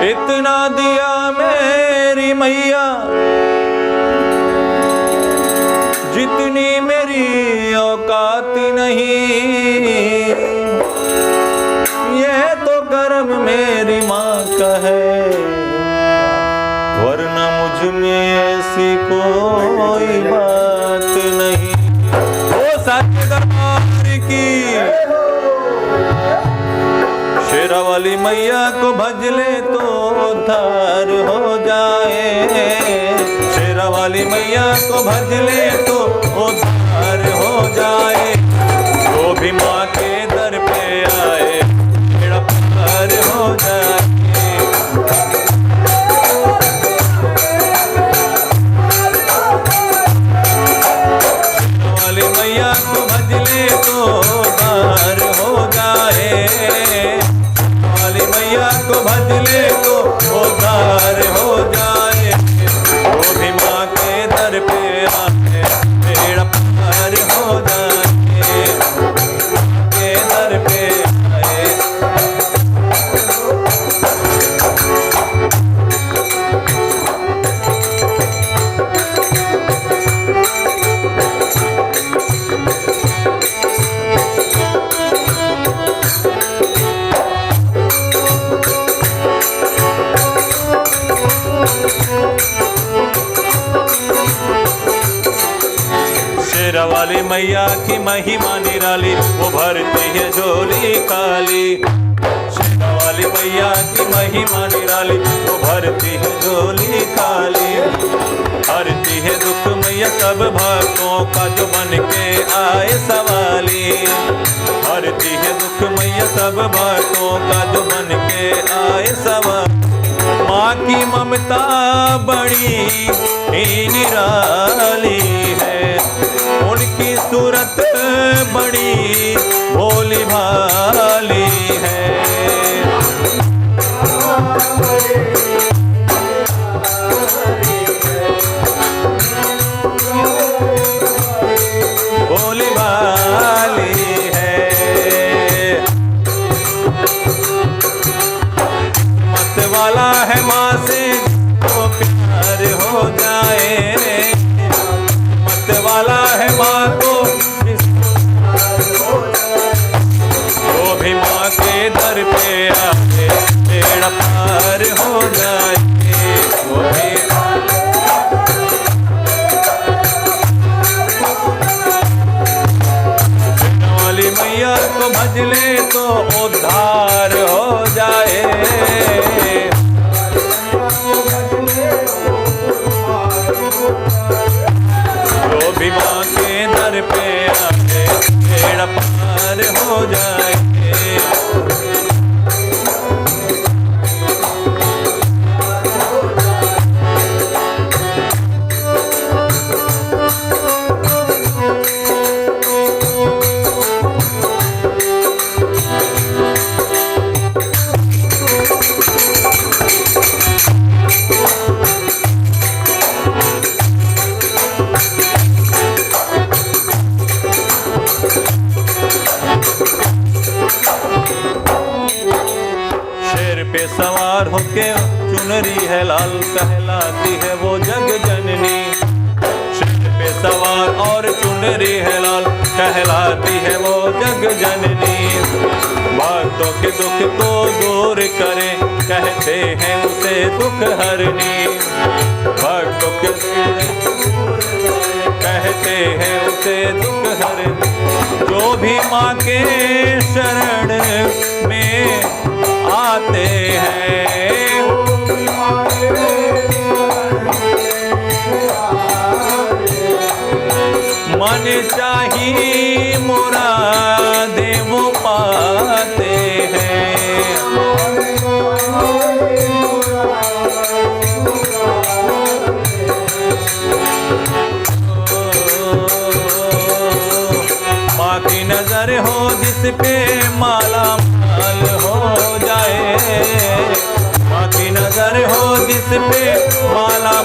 इतना दिया मेरी मैया जितनी मेरी औकात नहीं। ये तो कर्म मेरी माँ का है, वरना मुझ में ऐसी कोई बात नहीं। ओ साचे दरबार की शेरा वाली मैया को भज ले तो उद्धार हो जाए। शेरा वाली मैया को भज ले तो उद्धार हो जाए। जो भी माँ के दर पे आए बेड़ा पार हो जाए। शेरा वाली मैया को भज ले तो उद्धार हो जाए। मैया को भज ले तो उद्धार हो जाए। वो भी माँ के दर पे आए बेड़ा पार हो जाए। के दर पे आए। शेरा वाली मैया की महिमा निराली, वो भरती है झोली खाली। शेरा वाली मैया की महिमा निराली, वो भरती है झोली खाली। हरती है दुख मैया सब भक्तों का जो बन के आए सवाली। हरती है दुख मैया सब भक्तों का जो बन के आए सवाली। माँ की ममता बड़ी ही निराली है, उनकी सूरत बड़ी भोली भाली है। भोली भाली है। मत वाला है माँ से तो प्यार हो जाए। मत वाला है माँ को वो भी माँ के दर पे आए बेड़ा पार हो जाए। वो भी वाली मैया को भज ले तो उद्धार हो जाए। जो भी माँ के दर पे आए बेड़ा पार हो जाए। पे सवार होके चुनरी है लाल कहलाती है वो जग जननी। शेर पे सवार और चुनरी है लाल कहलाती है वो जग जननी। भक्तों के दुख को दूर करे कहते हैं उसे दुख हरनी। भक्तों के कहते हैं उसे दुख हरनी। जो भी माँ के शरण में आते हैं मन चाहिए मुरादें वो पाते हैं। माँ की नजर हो जिस पे माला माल हो जाए। माँ की नजर हो जिस पे माला